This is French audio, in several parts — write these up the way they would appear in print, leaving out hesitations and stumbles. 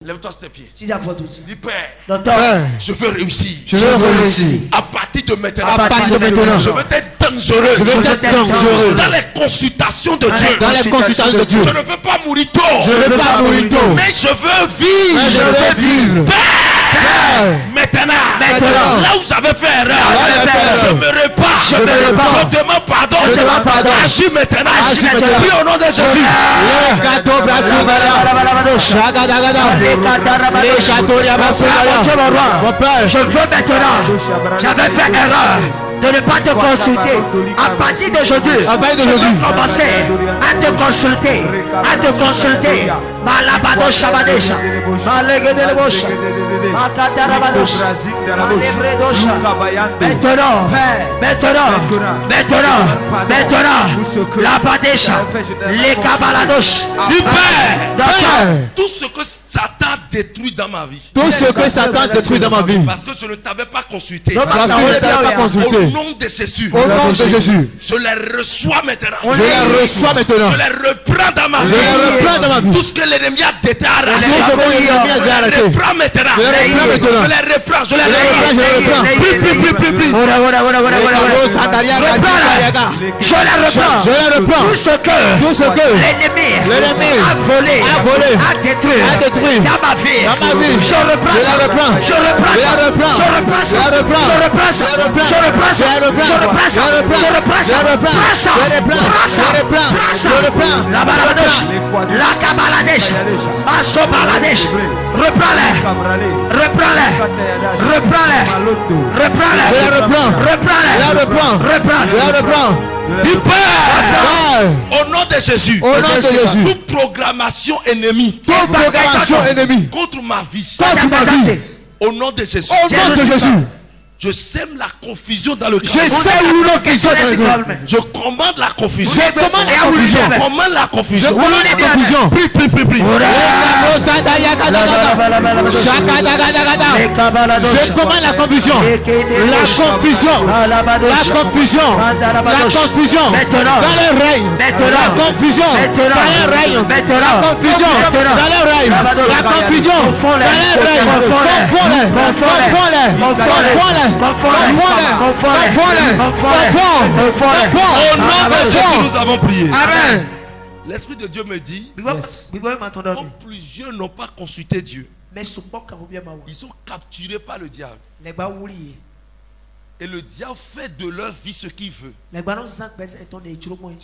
Lève-toi sur tes pieds. Dis Père, je veux réussir. À partir de maintenant, je veux être dangereux. Dans les consultations de Dieu. Je ne veux pas mourir tôt. Mais je veux vivre. Père, maintenant, là où j'avais fait erreur, je me repars. Je demande pardon. Agis maintenant. Prie au nom de Jésus. Je veux maintenant. J'avais fait erreur de ne pas te consulter. À partir d'aujourd'hui, je vais commencer à te consulter. Malabado Shabadesha, Malegedebosha, Makatarabadosh, Malebredosha. Maintenant, la Badesha, les Kabaladosh. Du Père, tout ce que Satan détruit dans ma vie. Parce que je ne t'avais pas consulté. Au nom de Jésus. Je les reçois maintenant. Je les reprends dans ma vie. Tout ce que l'ennemi a déterré. Je les reprends maintenant. Je les reprends. Tout ce que l'ennemi a volé, a détruit dans ma vie. Je reprends la Kabaladesh, Asobaladesh. Reprends-les. Du Père, au nom de Jésus, toute programmation ennemie contre ma vie, au nom de Jésus, je sème la confusion dans le cœur. Je commande la confusion. Je commande la confusion. Prie. Je commande la confusion. La confusion dans le règne. La confusion dans le règne. La confusion dans le règne. La confusion dans le règne. Au nom de Jésus, nous avons prié. Amen. L'Esprit de Dieu me dit, comme plusieurs n'ont pas consulté Dieu, ils sont capturés par le diable. Et le diable fait de leur vie ce qu'il veut. Tu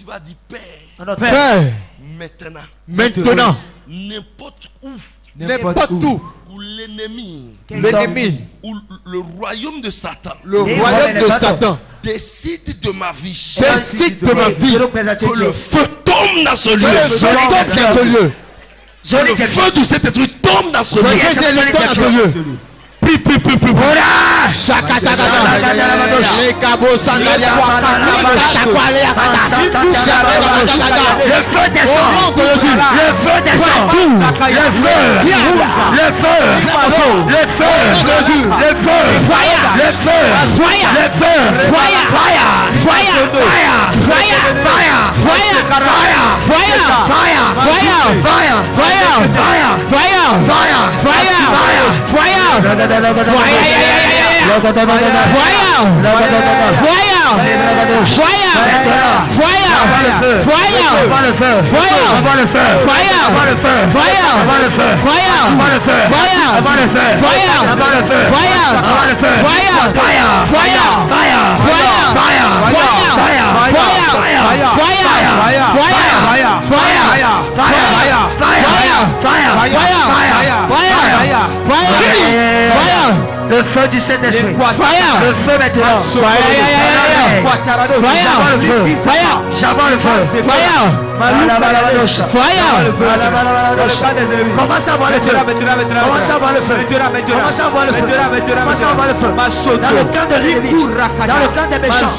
vas dire, Père, maintenant, n'importe où, où l'ennemi, où le royaume de Satan, décide de ma vie, que le feu tombe dans ce lieu, que le feu du Saint-Esprit tombe dans ce lieu. Le feu Le feu du Saint-Esprit. Le feu maintenant. J'avance le feu. Commence à voir le feu. Dans le camp de l'ennemi. Dans le camp des méchants.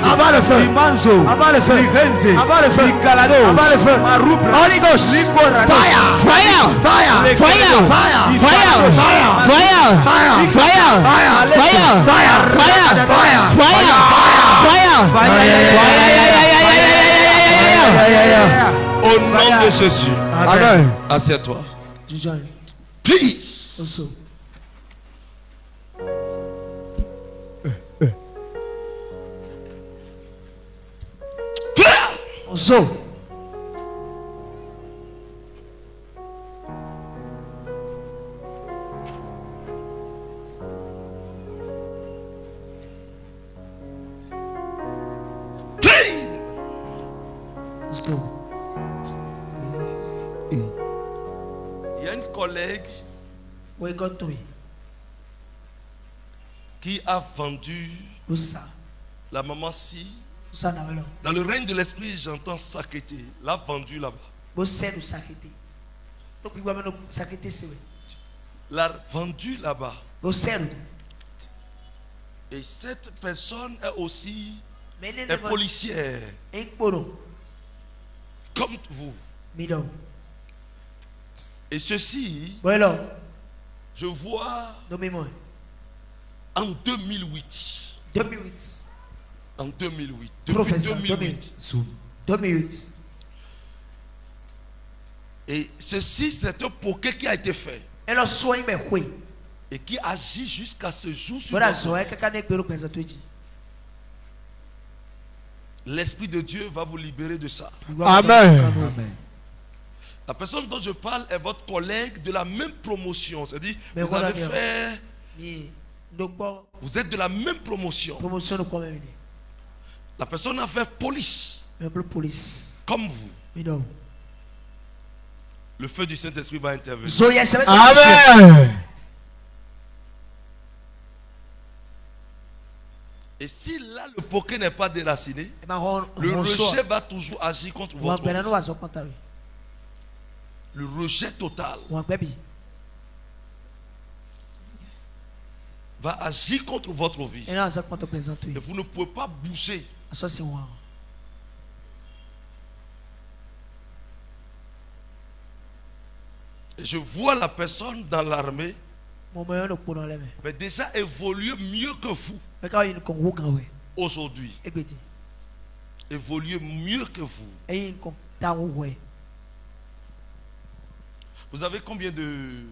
Avant le feu. Holy Ghost. Au nom de Jésus. Amen. Assieds-toi. Peace. Also. Also. Let's go. Il y a une collègue We got to it. qui a vendu Usa. la maman si. Usa na velo. Dans le règne de l'esprit, j'entends Sakete. L'a vendu là-bas. Bo sel ou sakete. Donc il va me sakete c'est. L'a vendu là-bas. Bo sel. Et cette personne est aussi Mais un policière. Comme vous. Midon. Et ceci, Voilà. je vois en 2008. 2008. En 2008. Professeur, 2008. 2008. Et ceci, c'est un poké qui a été fait. Et qui agit jusqu'à ce jour sur l'Esprit de Dieu va vous libérer de ça. Amen. La personne dont je parle est votre collègue de la même promotion. C'est-à-dire, vous avez fait... Vous êtes de la même promotion. La personne a fait police. Comme vous. Le feu du Saint-Esprit va intervenir. Amen. Et si là le poké n'est pas déraciné, le rejet va toujours agir contre votre vie. Le rejet total va agir contre votre vie. Et vous ne pouvez pas bouger. Et je vois la personne dans l'armée, mais déjà évoluer mieux que vous. Aujourd'hui. Évoluer mieux que vous. Vous avez combien de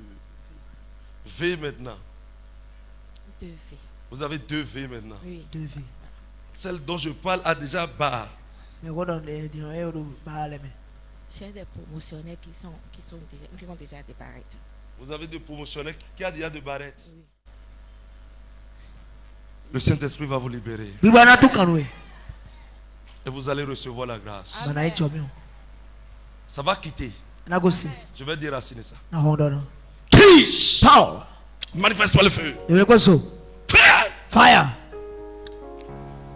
V maintenant? 2 V. Vous avez 2 V maintenant? Oui, 2 V. Celle dont je parle a déjà barre. J'ai des promotionnaires qui ont déjà des barrettes. Vous avez des promotionnaires qui ont déjà des barrettes? Oui. Le Saint-Esprit va vous libérer. Et vous allez recevoir la grâce. Amen. Ça va quitter. Je vais déraciner ça. Peace. Power. Manifeste-toi le feu. Fire. Fire.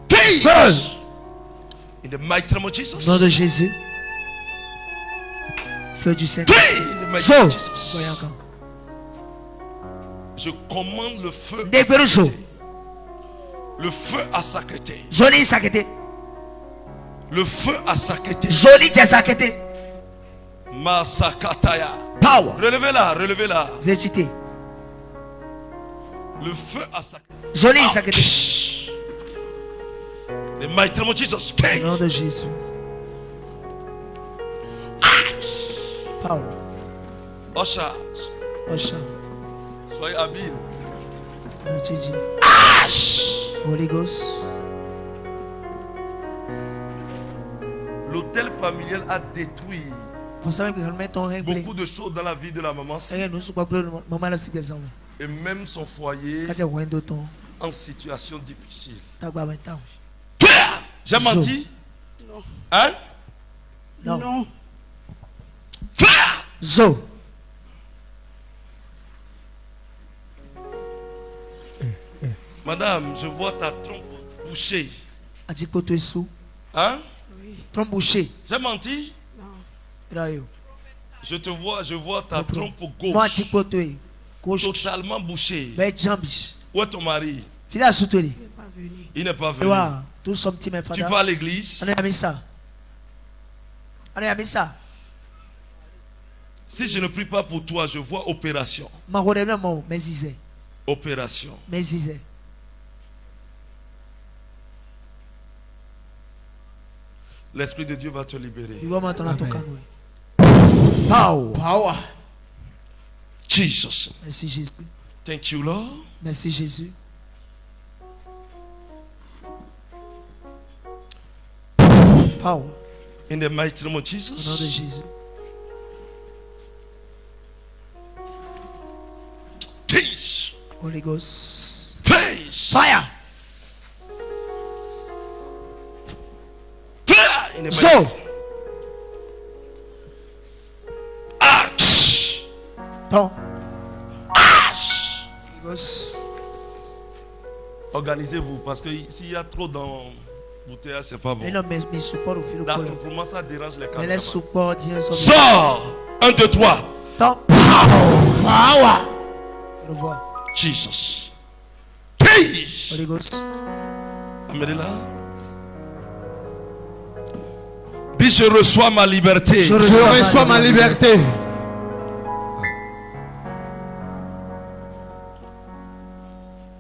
Peace. In the mighty name of Jesus. Nom de Jésus. Feu du Saint. In the mighty name of Jesus. Je commande le feu. Le feu à Sakete. Le feu à Sakete. Masakataya. Power. Relevez-la, relevez-la. Le feu à Sakete. The mighty name of Jesus. Nom de Jésus. Power. Usher. Soyez habile. Holy Ghost. L'hôtel familial a détruit beaucoup de choses dans la vie de la maman. Et même son foyer en situation difficile. J'ai menti? Non. Hein? Non. Zo. Madame, je vois ta trompe bouchée. Hein? Oui. Trompe bouchée. J'ai menti? Non. Je vois ta trompe gauche. Totalement bouchée. Où est ton mari? Il n'est pas venu. Il n'est pas venu. Tu vas à l'église? Si je ne prie pas pour toi, je vois opération. Opération. L'Esprit de Dieu va te libérer. Power. Jesus. Merci Jésus. Thank you, Lord. Merci Jésus. Power. In the mighty name of Au nom de Jesus. Jésus. Peace. Holy Ghost. Face. Fire. Fire. In the So. mighty. Ash. Ton. Ash. Holy Ghost. Organisez-vous parce que s'il y a trop dans bouteille, c'est pas bon. Mais non, mais support au fil D'accord, pour moi ça dérange les mais caméras. les supports Dieu sont. Sors. 1, 2, 3. Ton. Power. Revoir. Jesus. Peace. Holy Ghost. Amenez-la. Dis je reçois ma liberté. Je reçois ma liberté.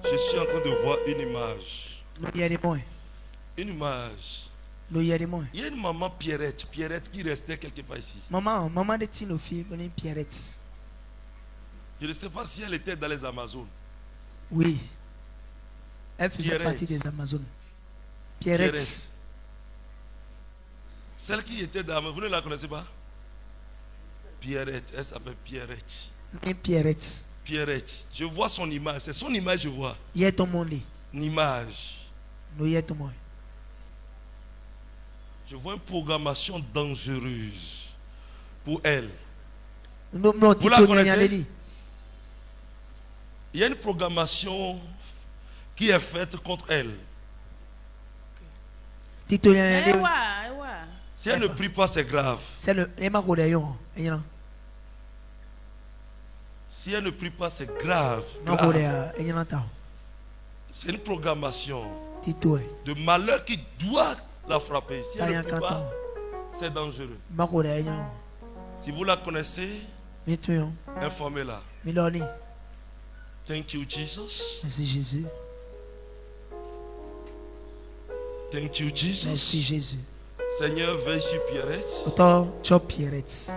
Je suis en train de voir une image. Il y a des moyens. Une image. Il y a des moyens. Il y a une maman Pierrette qui restait quelque part ici. Maman de Tinofi, bonne Pierrette. Je ne sais pas si elle était dans les Amazones. Oui. Elle faisait Pierrette. partie des Amazones. Pierrette. Celle qui était dans vous ne la connaissez pas? Pierrette, elle s'appelle Pierrette. Pierrette. Pierrette. Je vois son image, c'est son image je vois. Il y a ton monde. Une image. Nous y a ton monde. Je vois une programmation dangereuse pour elle. Vous la connaissez? Il y a une programmation qui est faite contre elle. Si elle ne prie pas, c'est grave. C'est le Si elle ne prie pas, c'est grave. C'est une programmation de malheur qui doit la frapper. Si elle ne prie pas, c'est dangereux. Si vous la connaissez, informez-la. Thank you, Jesus. Merci Jésus. Thank you, Jesus. Merci Jésus. Seigneur, veille sur Pierrette. Pierrette.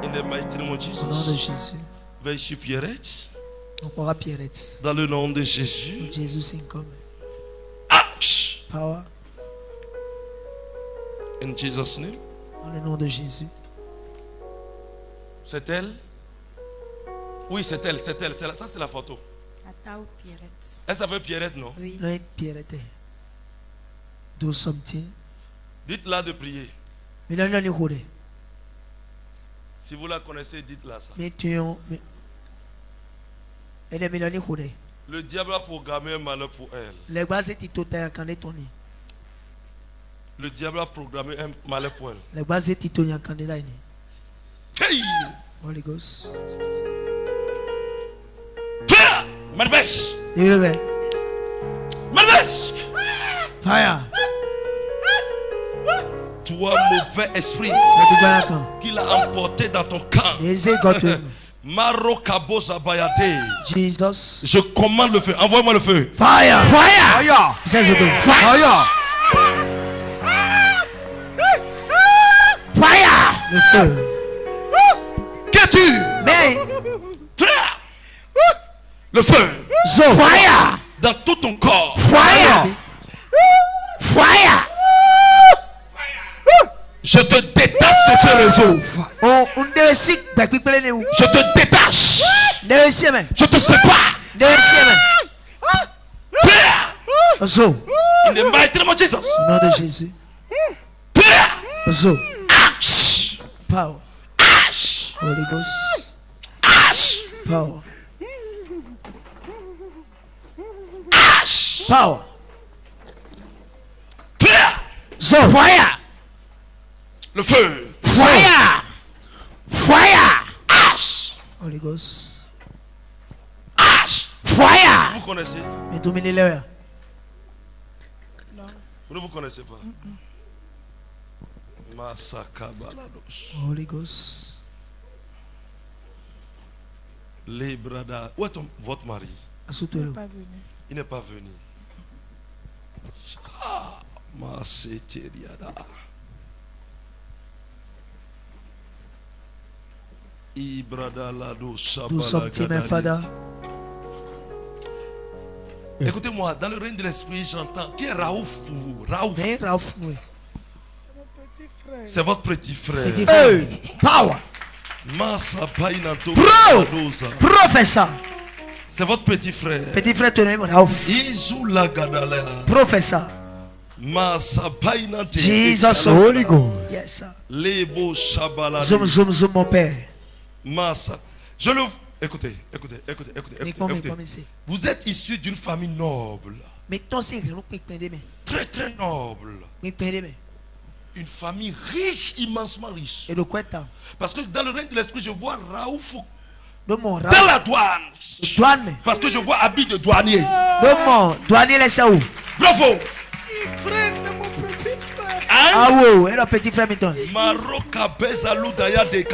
In the mighty name of Jesus. Au nom de Jésus. Veille sur Pierrette. Pierrette. Dans le nom de Jésus. Jésus c'est comme. Action. Power. In Jesus' name. Dans le nom de Jésus. C'est elle? Oui, c'est elle, c'est elle. Ça, c'est la photo. Pierrette. Elle s'appelle Pierrette, non? Oui. Non, Pierrette. Do something. Dites-la de prier. Si vous la connaissez, dites-la ça. Le diable a programmé un malheur pour elle. Le diable a programmé un malheur pour elle. Hey! Holy Ghost. Fire! Manifeste! Manifeste! Fire! Toi, mauvais esprit, qui l'a emporté dans ton camp. Jesus. Je commande le feu. Envoie-moi le feu. Fire! Fire! Fire! Fire! Fire! Le feu. Qu'es-tu? Mais. Le feu. Fire! Dans tout ton corps. Fire! Fire! Je te détache de ce réseau. Je te détache. Je te sépare. In the mighty name of Jesus. Au nom de Jésus. Ash. Power. Ash. Holy Ghost. Ash. Power. Ash. Power. Fire. Le feu. Fire. Fire. Ash. Holy Ghost. Ash. Fire. Vous connaissez? Mais dominez l'heure. Vous ne vous connaissez pas? Masaka balados. Holy Ghost. Les brada. Où est votre mari? Il n'est pas venu. Ah, Nous sommes timés, Fada. Écoutez-moi, dans le règne de l'esprit, j'entends. Qui est Raouf pour vous? Raouf. Oui. C'est votre petit frère. Hey, power. Professeur. C'est votre petit frère. Petit frère, ton nom Raouf. Professeur. Jesus, Holy Ghost. Yes, sir. Zoom, mon père. Je le. Écoutez. Vous êtes issu d'une famille noble. Très, très noble. Une famille riche, immensement riche. Et de quoi t'as? Parce que dans le règne de l'esprit, je vois Raouf dans la douane. Parce que je vois habit de douanier. Douanier, laisse où? Bravo. Frère, c'est mon petit frère. Ah oui, et le petit frère Miton. Maroka Bezalou Daya de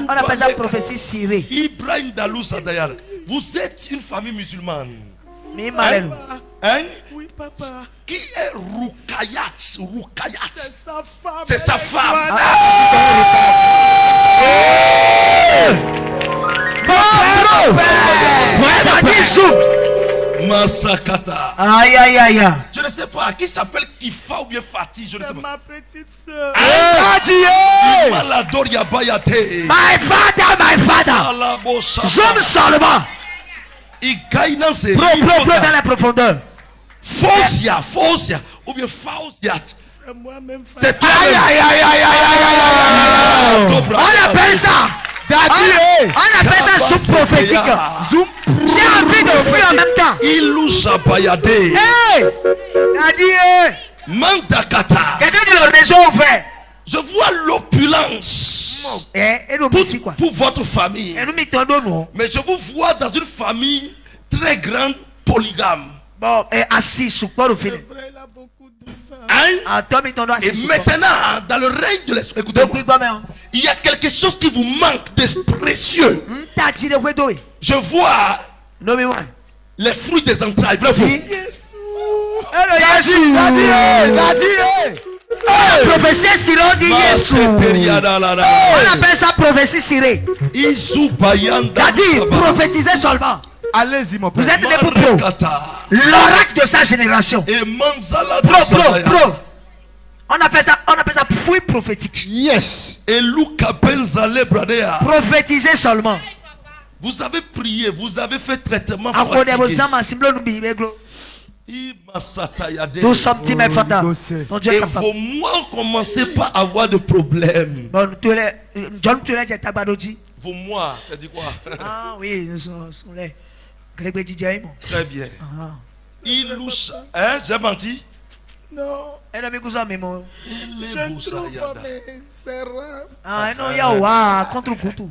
On appelle ça prophétie cirée. Ibrahim Dalou Sadayar. Vous êtes une famille musulmane. Mais malin. Hein? Oui, papa. Qui est Rukayat? C'est sa femme. C'est sa femme. Massakata. Aïe. Je ne sais pas qui s'appelle Kifa ou bien Fatih. Je ne sais C'est pas. ma petite soeur. Malador Yabayate. My father. Zoom seulement. Pro dans la profondeur. Fosia. Ou bien Fausiat. C'est moi-même. C'est toi. On appelle ça. On appelle ça zoom prophétique. J'ai envie de fuir en même temps. Ilusha Bayade. Hey! Daddy! Mandakata. Quelqu'un dit le réseau ouvert. Je vois l'opulence pour votre famille. Mais je vous vois dans une famille très grande, polygame. Bon, assis sous quoi au final. Il a beaucoup de femmes. Hein? Et maintenant, dans le règne de l'esprit, écoutez-moi, il y a quelque chose qui vous manque d'expression. Je vois les fruits des entrailles. Vrai faux? Prophétie cirée dit Yesu. On appelle ça prophétie cirée. Daddy, prophétisez seulement. Allez-y, mon père. Vous êtes des pro. L'oracle de sa génération. Pro. On appelle ça fruit prophétique. Yes. Prophétisez seulement. Vous avez prié, vous avez fait traitement fatigué. Nous sommes timés, Fada. Et vos mois commencez pas à avoir de problèmes. Vos mois, c'est dit quoi? Ah oui, nous sommes les. Très bien. Hein, j'ai menti? Non. Je ne trouve pas, mais c'est rare. Ah non, il y a contre le couteau.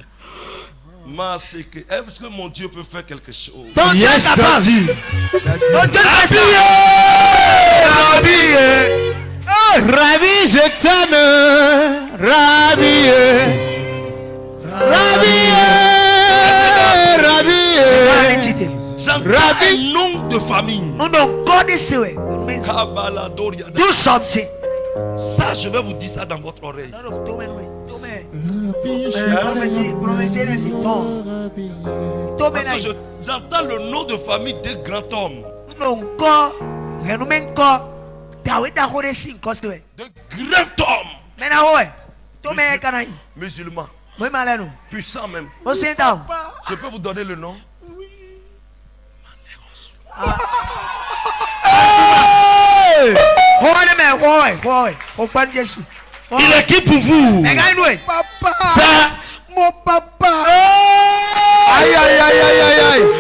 Est-ce que mon Dieu peut faire quelque chose? Ton Dieu est capable. Ton Dieu Rabbi, je t'aime. Rabbi. J'entends un nom de famille. Do something. Ça, je vais vous dire ça dans votre oreille. J'entends le nom de famille des grands hommes. De grands hommes. Musulmans. Puissants même. Je peux vous donner le nom? Il est qui pour vous? Papa. Ça. Mon papa. Aïe.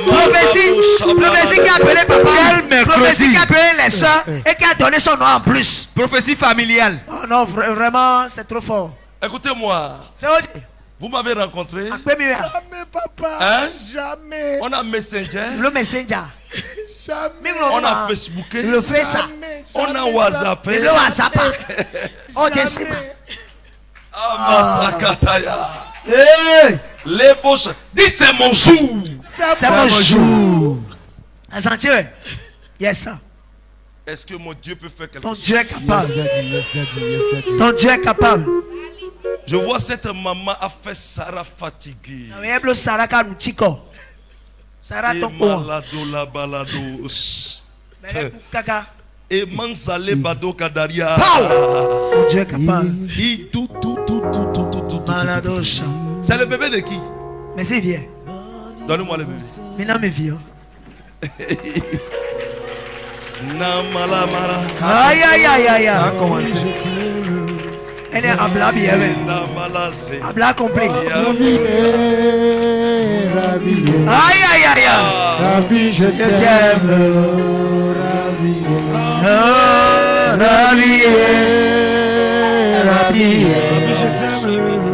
Prophétie qui a appelé papa. Prophétie qui a appelé les soeurs et qui a donné son nom en plus. Prophétie familiale. Oh non, vraiment, c'est trop fort. Écoutez-moi. Vous m'avez rencontré? Jamais, papa. Hein? Jamais. On a Messenger. Le Messenger. Jamais. On a Facebooké. Le fait ça. On a WhatsApp. Le WhatsApp. Oh, je sais pas. Masakataya. Les bouches. Dis c'est mon jour. C'est mon jour. Dieu. Yes, sir. Est-ce que mon Dieu peut faire quelque chose? Ton Dieu est capable. Yes, daddy. Ton Dieu est capable. Je vois cette maman a fait Sarah fatiguée. Et Manzale Bado Kadaria. Dieu est capable. C'est le bébé de qui? Mais c'est vieux. Donne-moi le bébé. Maintenant, mes vieux. Aïe aïe aïe aïe. Ça a commencé. Elle est à blanc bien. À blanc complet. Aïe aïe aïe. Rabbi, je t'aime.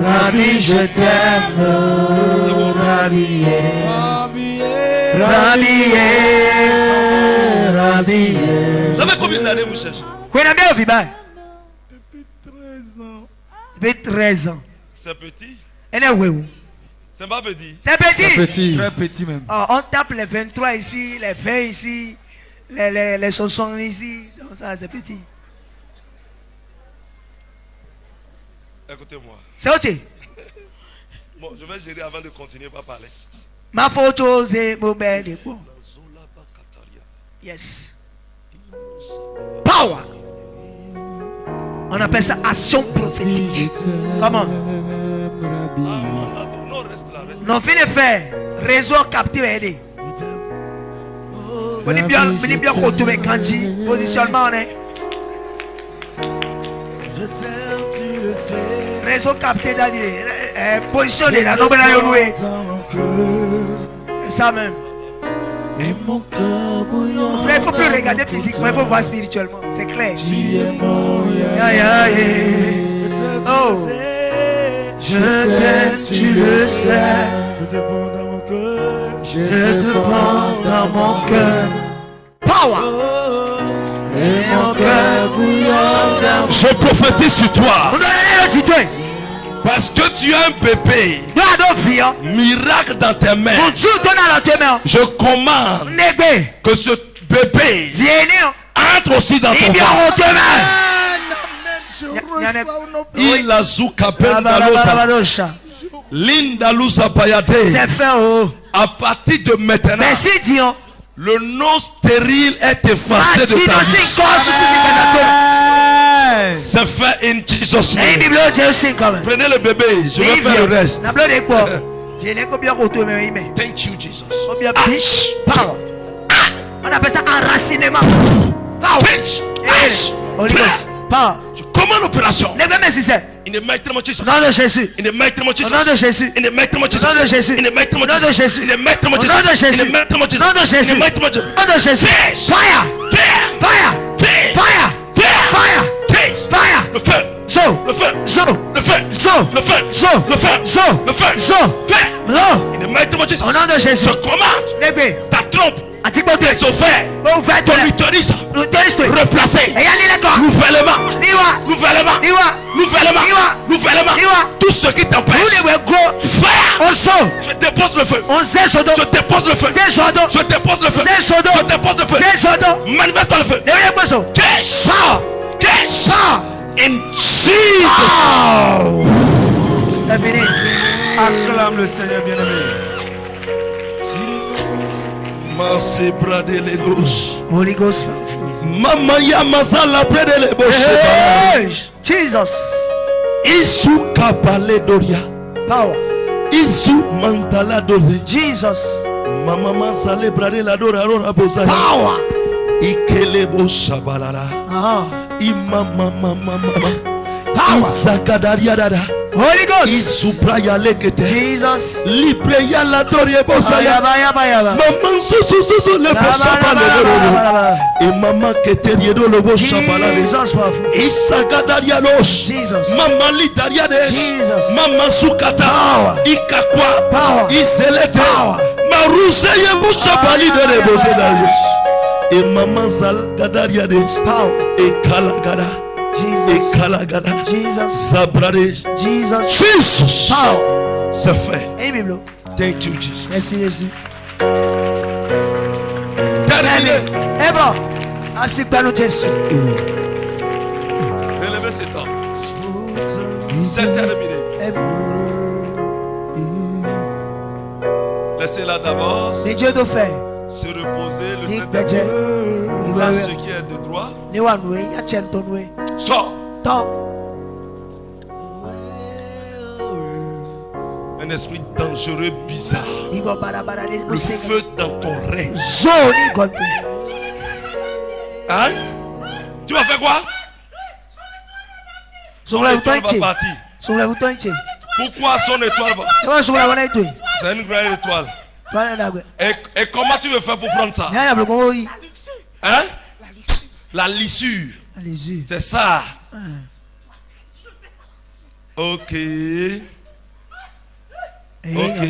Rabbi, je t'aime. Rabbi. Ça fait combien d'années vous cherchez? Depuis 13 ans. Depuis 13 ans. C'est petit? Elle est où? C'est pas petit? C'est petit. Petit. Très petit même. Oh, on tape les 23 ici, les 20 ici, les 60 ici. Donc ça c'est petit. Écoutez-moi. C'est autre. Bon, je vais gérer avant de continuer par parler. Ma photo c'est Bobel et quoi? Yes. Power. On appelle ça action prophétique. Comment? Non, fais faire. Réseau capté aider. On est bien retrouvé Kanji. Positionnement on est. Réseau capté d'aller. Positionné là. Non, mais là, c'est ça même. Frère, il ne faut plus regarder physiquement, il faut voir spirituellement. C'est clair. Oh, je t'aime, tu le sais. Je te prends dans mon cœur. Power. Et mon cœur bouillonne d'amour. Je prophétise sur toi. Parce que tu as un bébé. Miracle dans tes mains. Je commande que ce bébé entre aussi dans ton ventre. Il a c'est fait. À partir de maintenant. Merci Dieu. Le nom stérile est effacé de ta vie. C'est fait in Jesus name. Prenez le bébé, je vais faire le reste. Thank you Jesus. On appelle ça enracinement. Je commande l'opération. In the mighty name of Jesus. Nom de Jésus. In the mighty name of Jesus. Nom de Jésus. In the mighty name of Jesus. Nom de Jésus. In the mighty name of Nom de Jesus. Jésus. In the mighty name of Jesus. Nom de Jésus. In the mighty name of Jesus. Nom de Jésus. In the mighty name of Jesus. Nom de Jésus. Fire. Fire. Fire. Fire. Fire. Le feu. Zo. Le feu. Zo. Le feu. Zo. Le feu. Zo. Le feu. Zo. Le feu. Zo. Feu. Zo. In the mighty name of Jesus. Au nom de Jésus. Je commande ta trompe. Tes ovaires. Ton clitoris. Replacé. Nouvellement. Nouvellement. Nouvellement. Tout ce qui t'empêche. Fire. Je dépose le feu. Je dépose le feu. Je dépose le feu. Je dépose le feu. Manifeste le feu. Cash. Cash. In Jesus. C'est fini. Acclame le Seigneur bien-aimé. Holy Ghost. Mama ya mazala près les Jesus. Isu kabale doria. Power. Isu mantala dole. Jesus. Mama mazale près la dora rora bosa. Power. Ikele bo shabalala. Imama mama mama. Power. Isakadaria dada. Holy Ghost. Isupraya lekete. Jesus. Libre ya la dorie bosa ya. Baya. Maman so le bosa balero. Et maman keterie do le bosa balero. Jesus powerful. Isakadaria los. Jesus. Mama litaria des. Jesus. Mama sukata. Power. Ikakwa. Power. Iselete. Power. Maruse ye bosa bali de le bosa da. Et maman salgadaria des. Power. Et kalagada. Jesus. Jesus. Jesus. Power. C'est fait. Amen. Thank you, Jesus. Merci Jésus. Terminé. Eva. Ainsi que nous Jésus. Relevez cet homme. C'est terminé. Laissez-la d'abord se reposer. Le Saint-Esprit voit ce qui est de droit. Sors. Un esprit dangereux, bizarre. Le feu dans ton rein. Hein? Tu vas faire quoi? Son étoile va partir. Pourquoi son étoile va? C'est une grande étoile. Et comment tu veux faire pour prendre ça? Hein? La lissure. C'est ça. Ok. Ok.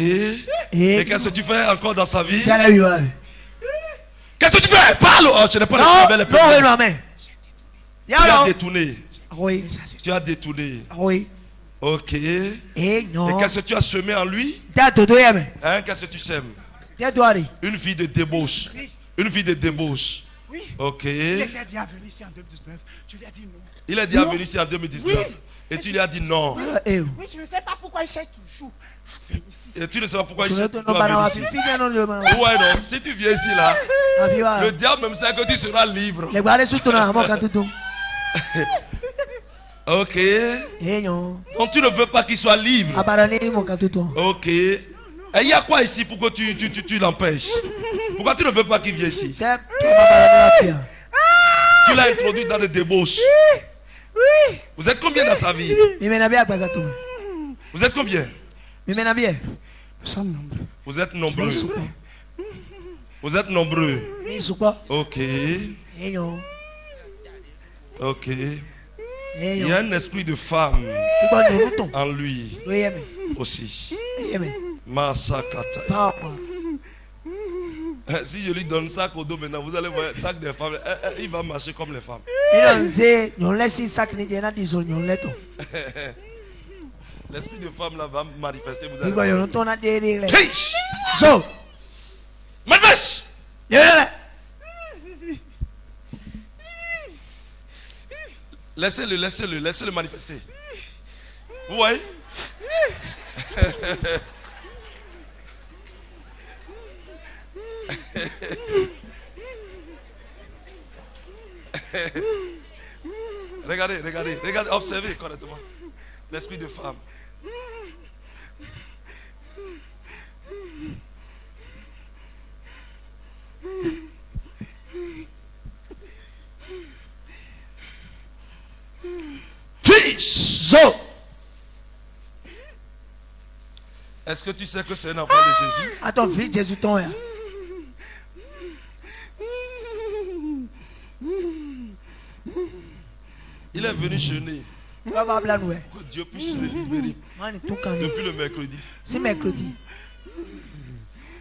Et qu'est-ce que tu fais encore dans sa vie? Qu'est-ce que tu fais? Parle! Oh, je n'ai pas le problème. Tu as détourné. Oui. Tu as détourné. Oui. Ok. Et qu'est-ce que tu as semé en lui? Hein? Qu'est-ce que tu sèmes? Une vie de débauche. Une vie de débauche. Oui. Ok. Il était dit à venir ici en 2019. Tu lui as dit non. Il a dit à venir ici en 2019. Oui. Et tu lui as dit non. Oui, je ne sais pas pourquoi il cherche toujours à venir ici. Et tu ne sais pas pourquoi il cherche toujours à venir ici. Ouais, non. Si tu viens ici là, le diable même sait que tu seras libre. Ok. Donc tu ne veux pas qu'il soit libre. Ok. Et il y a quoi ici pour que tu l'empêches? Pourquoi tu ne veux pas qu'il vienne ici? Tu l'as introduit dans des débauches. Oui. Vous êtes combien dans sa vie? Vous êtes combien? Nous sommes nombreux. Vous êtes nombreux. Vous êtes nombreux. Ok. Ok. Il y a un esprit de femme en lui aussi. Masakata. Si je lui donne sac au dos maintenant, vous allez voir sac des femmes. Il va marcher comme les femmes. L'esprit de femme là va manifester. Vous allez voir. Manifeste. Laissez-le manifester. Vous voyez? Regardez, observez correctement. L'esprit de femme. Fils. Est-ce que tu sais que c'est un enfant de Jésus? Attends, fils Jésus ton. Il est venu jeûner. Que Dieu puisse le libérer. Depuis le mercredi. C'est mercredi.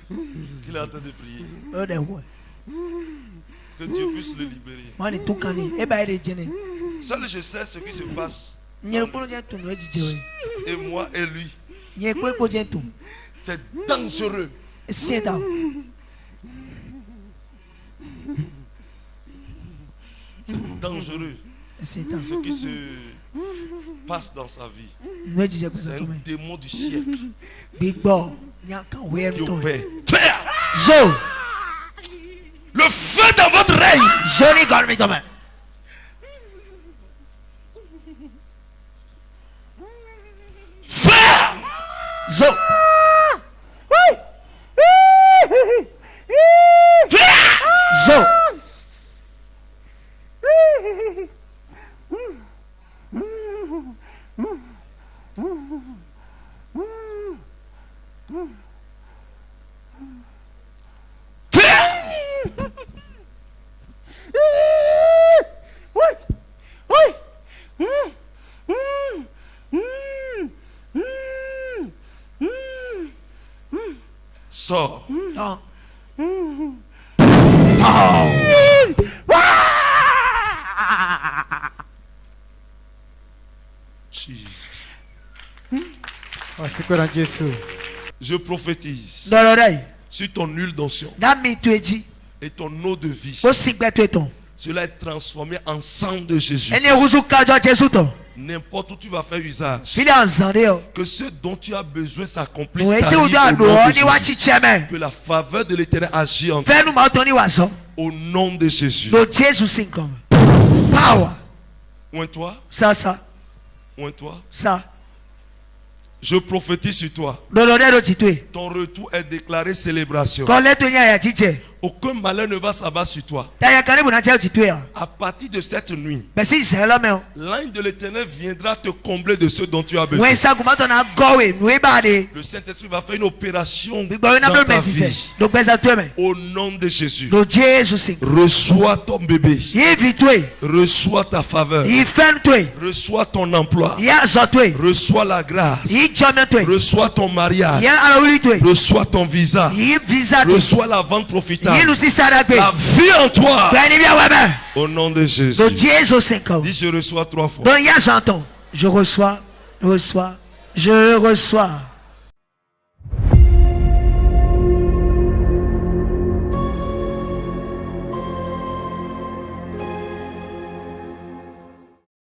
Qu'il est en train de prier. Que Dieu puisse le libérer. Seul je sais ce qui se passe. Et moi et lui. C'est dangereux. C'est dangereux. Ce qui se passe dans sa vie. C'est un démon du siècle. Qui opère. Le feu dans votre règne. Feu. Sors. Je prophétise sur ton huile d'onction et ton eau de vie, cela est transformé en sang de Jésus. N'importe où tu vas faire usage, que ce dont tu as besoin s'accomplisse que la faveur de l'Éternel agit en toi. Au nom de Jésus. Oins-toi. Oins-toi. Je prophétise sur toi. Ton retour est déclaré célébration. Aucun malheur ne va s'abattre sur toi. À partir de cette nuit, l'ange de l'Éternel viendra te combler de ce dont tu as besoin. Le Saint-Esprit va faire une opération dans ta vie. Au nom de Jésus. Reçois ton bébé. Reçois ta faveur. Reçois ton emploi. Reçois la grâce. Reçois ton mariage. Reçois ton visa. Reçois la vente profitable. La vie en toi. Au nom de Jésus. Dis je reçois 3 fois. Je reçois, je reçois, je reçois.